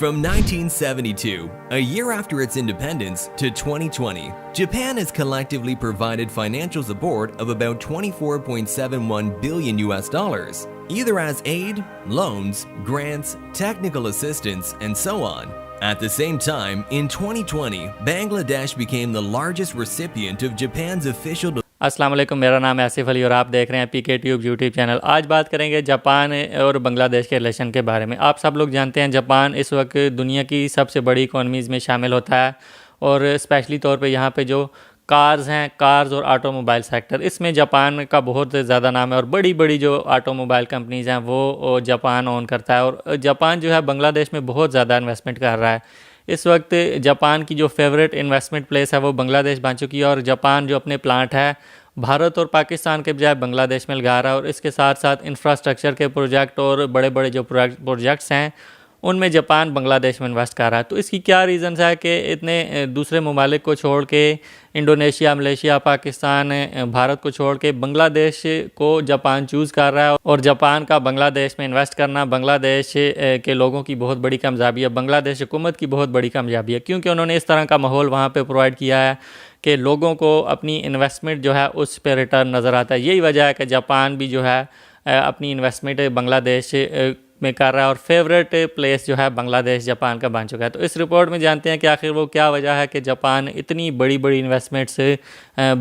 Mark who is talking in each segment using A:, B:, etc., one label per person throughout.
A: From 1972, a year after its independence, to 2020, Japan has collectively provided financial support of about 24.71 billion US dollars, either as aid, loans, grants, technical assistance, and so on. At the same time, in 2020, Bangladesh became the largest recipient of Japan's official
B: अस्सलाम वालेकुम, मेरा नाम है आसिफ अली और आप देख रहे हैं पीके ट्यूब यूट्यूब चैनल। आज बात करेंगे जापान और बांग्लादेश के रिलेशन के बारे में। आप सब लोग जानते हैं जापान इस वक्त दुनिया की सबसे बड़ी इकोनॉमीज़ में शामिल होता है और स्पेशली तौर पे यहाँ पे जो कार्स और ऑटोमोबाइल सेक्टर, इसमें जापान का बहुत ज़्यादा नाम है और बड़ी बड़ी जो ऑटोमोबाइल कंपनीज़ हैं वो जापान ओन करता है। और जापान जो है बांग्लादेश में बहुत ज़्यादा इन्वेस्टमेंट कर रहा है। इस वक्त जापान की जो फेवरेट इन्वेस्टमेंट प्लेस है वो बांग्लादेश बन चुकी है और जापान जो अपने प्लांट है भारत और पाकिस्तान के बजाय बांग्लादेश में लगा रहा है। और इसके साथ साथ इंफ्रास्ट्रक्चर के प्रोजेक्ट और बड़े बड़े जो प्रोजेक्ट्स हैं उनमें जापान बांग्लादेश में इन्वेस्ट कर रहा है। तो इसकी क्या रीज़न्स है कि इतने दूसरे ममालिक को छोड़ के, इंडोनेशिया, मलेशिया, पाकिस्तान, भारत को छोड़ के बांग्लादेश को जापान चूज़ कर रहा है। और जापान का बांग्लादेश में इन्वेस्ट करना बांग्लादेश के लोगों की बहुत बड़ी कामयाबी है, बांग्लादेश हुकूमत की बहुत बड़ी कामयाबी है, क्योंकि उन्होंने इस तरह का माहौल वहाँ पर प्रोवाइड किया है कि लोगों को अपनी इन्वेस्टमेंट जो है उस पर रिटर्न नज़र आता है। यही वजह है कि जापान भी जो है अपनी इन्वेस्टमेंट बांग्लादेश में कर रहा है और फेवरेट प्लेस जो है बांग्लादेश जापान का बन चुका है। तो इस रिपोर्ट में जानते हैं कि आखिर वो क्या वजह है कि जापान इतनी बड़ी बड़ी इन्वेस्टमेंट्स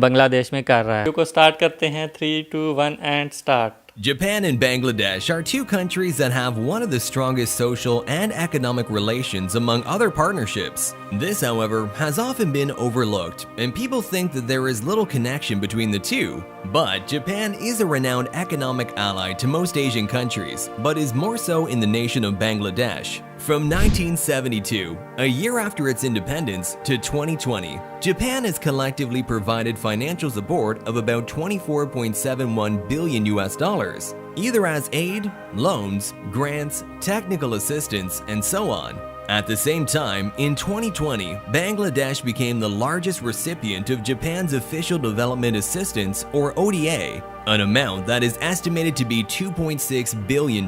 B: बांग्लादेश में कर रहा है। को स्टार्ट करते हैं 3, 2, 1 and start.
A: Japan and Bangladesh are two countries that have one of the strongest social and economic relations among other partnerships. This, however, has often been overlooked, and people think that there is little connection between the two. But Japan is a renowned economic ally to most Asian countries, but is more so in the nation of Bangladesh. From 1972, a year after its independence, to 2020, Japan has collectively provided financial support of about 24.71 billion US dollars, either as aid, loans, grants, technical assistance, and so on. At the same time, in 2020, Bangladesh became the largest recipient of Japan's official development assistance, or ODA, an amount that is estimated to be $2.6 billion,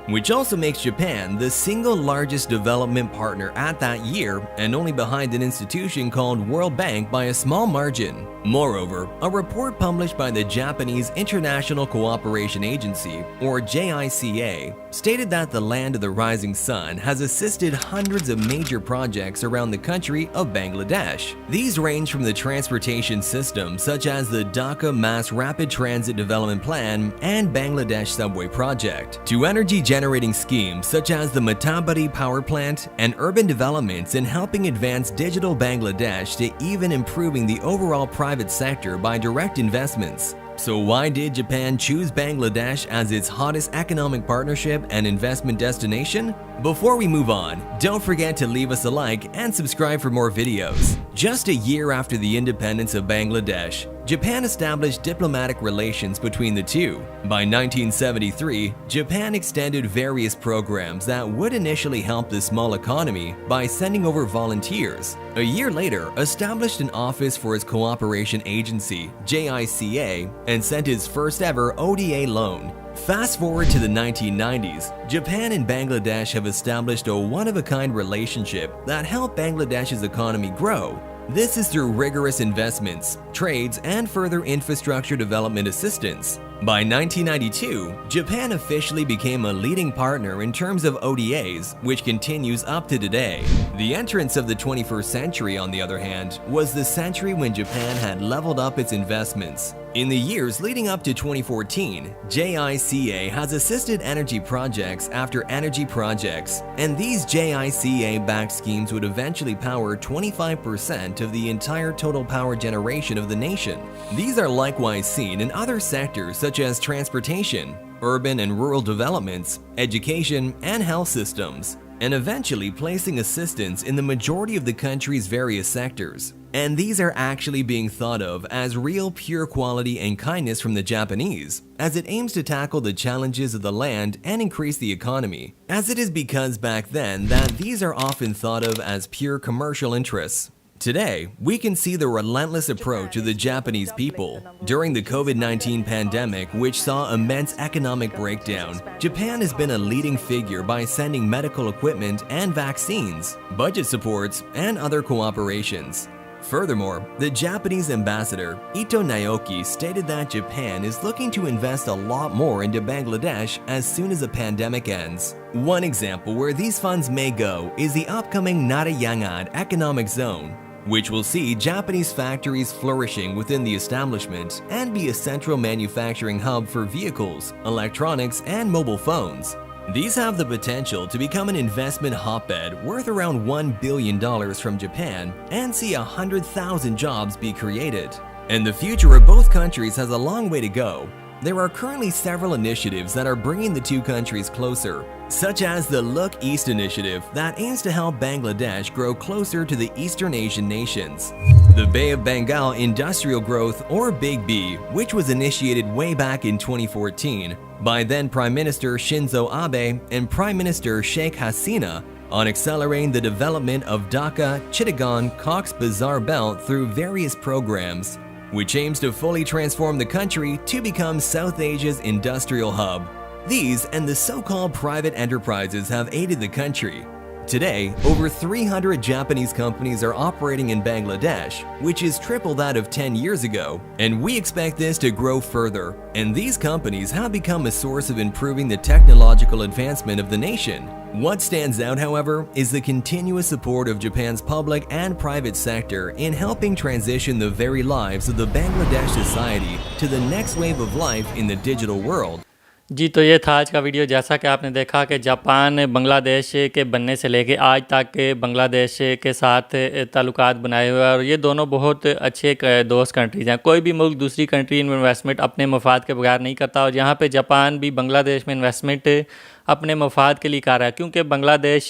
A: which also makes Japan the single largest development partner at that year and only behind an institution called World Bank by a small margin. Moreover, a report published by the Japanese International Cooperation Agency, or JICA, stated that the Land of the Rising Sun has assisted hundreds of major projects around the country of Bangladesh. These range from the transportation system such as the Dhaka Mass Rapid Transit Development Plan and Bangladesh Subway Project, to energy generating schemes such as the Matabari Power Plant and urban developments in helping advance digital Bangladesh, to even improving the overall private sector by direct investments. So why did Japan choose Bangladesh as its hottest economic partnership and investment destination? Before we move on, don't forget to leave us a like and subscribe for more videos. Just a year after the independence of Bangladesh, Japan established diplomatic relations between the two. By 1973, Japan extended various programs that would initially help the small economy by sending over volunteers. A year later, established an office for its cooperation agency, JICA, and sent its first ever ODA loan. Fast forward to the 1990s, Japan and Bangladesh have established a one-of-a-kind relationship that helped Bangladesh's economy grow. This is through rigorous investments, trades, and further infrastructure development assistance. By 1992, Japan officially became a leading partner in terms of ODAs, which continues up to today. The entrance of the 21st century, on the other hand, was the century when Japan had leveled up its investments. In the years leading up to 2014, JICA has assisted energy projects after energy projects, and these JICA-backed schemes would eventually power 25% of the entire total power generation of the nation. These are likewise seen in other sectors such as transportation, urban and rural developments, education, and health systems, and eventually placing assistance in the majority of the country's various sectors. And these are actually being thought of as real pure quality and kindness from the Japanese, as it aims to tackle the challenges of the land and increase the economy, as it is because back then that these are often thought of as pure commercial interests. Today, we can see the relentless approach of the Japanese people. During the COVID-19 pandemic, which saw immense economic breakdown, Japan has been a leading figure by sending medical equipment and vaccines, budget supports, and other cooperations. Furthermore, the Japanese ambassador, Ito Naoki, stated that Japan is looking to invest a lot more into Bangladesh as soon as the pandemic ends. One example where these funds may go is the upcoming Narayangad Economic Zone, which will see Japanese factories flourishing within the establishment and be a central manufacturing hub for vehicles, electronics, and mobile phones. These have the potential to become an investment hotbed worth around $1 billion from Japan and see 100,000 jobs be created. And the future of both countries has a long way to go. There are currently several initiatives that are bringing the two countries closer, such as the Look East initiative that aims to help Bangladesh grow closer to the Eastern Asian nations. The Bay of Bengal Industrial Growth, or Big B, which was initiated way back in 2014 by then Prime Minister Shinzo Abe and Prime Minister Sheikh Hasina, on accelerating the development of Dhaka, Chittagong, Cox's Bazar belt through various programs, which aims to fully transform the country to become South Asia's industrial hub. These and the so-called private enterprises have aided the country. Today, over 300 Japanese companies are operating in Bangladesh, which is triple that of 10 years ago, and we expect this to grow further. And these companies have become a source of improving the technological advancement of the nation. What stands out, however, is the continuous support of Japan's public and private sector in helping transition the very lives of the Bangladesh society to the next wave of life in the digital world.
B: जी, तो ये था आज का video. जैसा कि आपने देखा कि जापान बांग्लादेश के बनने से लेके आज तक बांग्लादेश के साथ ताल्लुकात बनाए हुए हैं और ये दोनों बहुत अच्छे दोस्त कंट्रीज़ हैं। कोई भी मुल्क दूसरी कंट्री में इन्वेस्टमेंट अपने मफाद के बगैर नहीं करता और यहाँ पे जापान भी बांग्लादेश में इन्वेस्टमेंट अपने मफाद के लिए कर रहा है, क्योंकि बांग्लादेश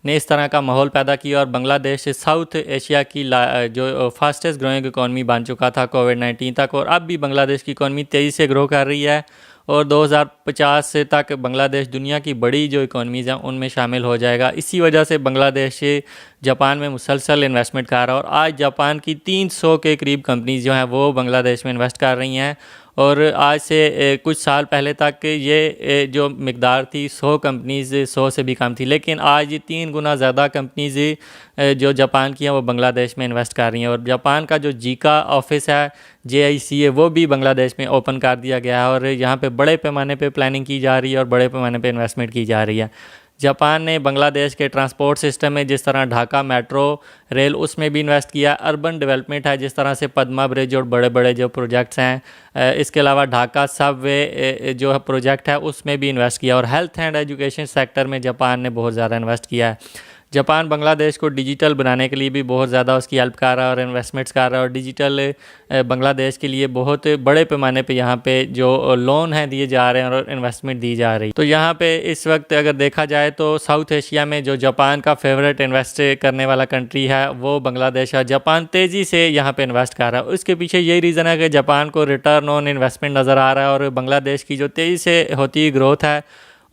B: ने इस तरह का माहौल पैदा किया और बांग्लादेश साउथ एशिया की जो फास्टेस्ट ग्रोइंग इकॉनमी बन चुका था कोविड-19 तक, और अब भी बांग्लादेश की इकॉनमी तेज़ी से ग्रो कर रही है और 2050 तक बांग्लादेश दुनिया की बड़ी जो इकॉनमीज़ हैं उनमें शामिल हो जाएगा। इसी वजह से बांग्लादेश जापान में मुसलसल इन्वेस्टमेंट कर रहा है और आज जापान की 300 के करीब कंपनीज जो हैं वो बांग्लादेश में इन्वेस्ट कर रही हैं। और आज से कुछ साल पहले तक ये जो मिकदार थी 100 कंपनीज़ 100 से भी कम थी, लेकिन आज 3 गुना ज़्यादा कंपनीज़ जो जापान की हैं वो बांग्लादेश में इन्वेस्ट कर रही हैं। और जापान का जो जीका ऑफिस है JICA वो भी बांग्लादेश में ओपन कर दिया गया है और यहाँ पे बड़े पैमाने पे प्लानिंग की जा रही है और बड़े पैमाने पे इन्वेस्टमेंट की जा रही है। जापान ने बांग्लादेश के ट्रांसपोर्ट सिस्टम में जिस तरह ढाका मेट्रो रेल उसमें भी इन्वेस्ट किया, अर्बन डेवलपमेंट है जिस तरह से पद्मा ब्रिज और बड़े बड़े जो प्रोजेक्ट्स हैं, इसके अलावा ढाका सबवे जो है प्रोजेक्ट है उसमें भी इन्वेस्ट किया और हेल्थ एंड एजुकेशन सेक्टर में जापान ने बहुत ज़्यादा इन्वेस्ट किया है। जापान बांग्लादेश को डिजिटल बनाने के लिए भी बहुत ज़्यादा उसकी हेल्प कर रहा है और इन्वेस्टमेंट्स कर रहा है और डिजिटल बांग्लादेश के लिए बहुत बड़े पैमाने पे यहाँ पे जो लोन हैं दिए जा रहे हैं और इन्वेस्टमेंट दी जा रही है। तो यहाँ पे इस वक्त अगर देखा जाए तो साउथ एशिया में जो जापान का फेवरेट इन्वेस्ट करने वाला कंट्री है वो बांग्लादेश है। जापान तेज़ी से यहाँ पे इन्वेस्ट कर रहा है, उसके पीछे यही रीज़न है कि जापान को रिटर्न ऑन इन्वेस्टमेंट नज़र आ रहा है और बांग्लादेश की जो तेज़ी से होती ग्रोथ है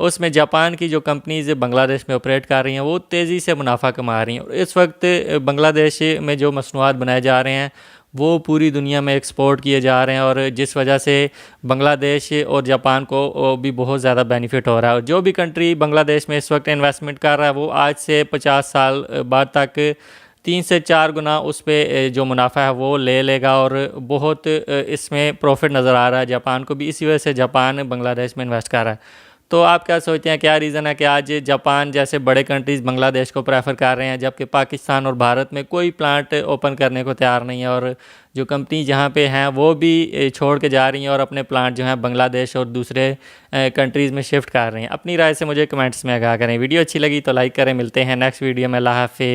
B: उसमें जापान की जो कंपनीज बांग्लादेश में ऑपरेट कर रही हैं वो तेज़ी से मुनाफा कमा रही हैं। और इस वक्त बांग्लादेश में जो मसनूआत बनाए जा रहे हैं वो पूरी दुनिया में एक्सपोर्ट किए जा रहे हैं और जिस वजह से बांग्लादेश और जापान को भी बहुत ज़्यादा बेनिफिट हो रहा है। और जो भी कंट्री बांग्लादेश में इस वक्त इन्वेस्टमेंट कर रहा है वो आज से 50 साल बाद तक 3 से 4 गुना उस पर जो मुनाफा है वो ले लेगा और बहुत इसमें प्रॉफिट नज़र आ रहा है जापान को भी। इसी वजह से जापान बांग्लादेश में इन्वेस्ट कर रहा है। तो आप क्या सोचते हैं, क्या रीज़न है कि आज जापान जैसे बड़े कंट्रीज़ बांग्लादेश को प्रेफर कर रहे हैं जबकि पाकिस्तान और भारत में कोई प्लांट ओपन करने को तैयार नहीं है और जो कंपनी जहां पे हैं वो भी छोड़ के जा रही हैं और अपने प्लांट जो हैं बांग्लादेश और दूसरे कंट्रीज़ में शिफ्ट कर रहे हैं? अपनी राय से मुझे कमेंट्स में आगाह करें। वीडियो अच्छी लगी तो लाइक करें। मिलते हैं नेक्स्ट वीडियो में। अल्लाह हाफिज़।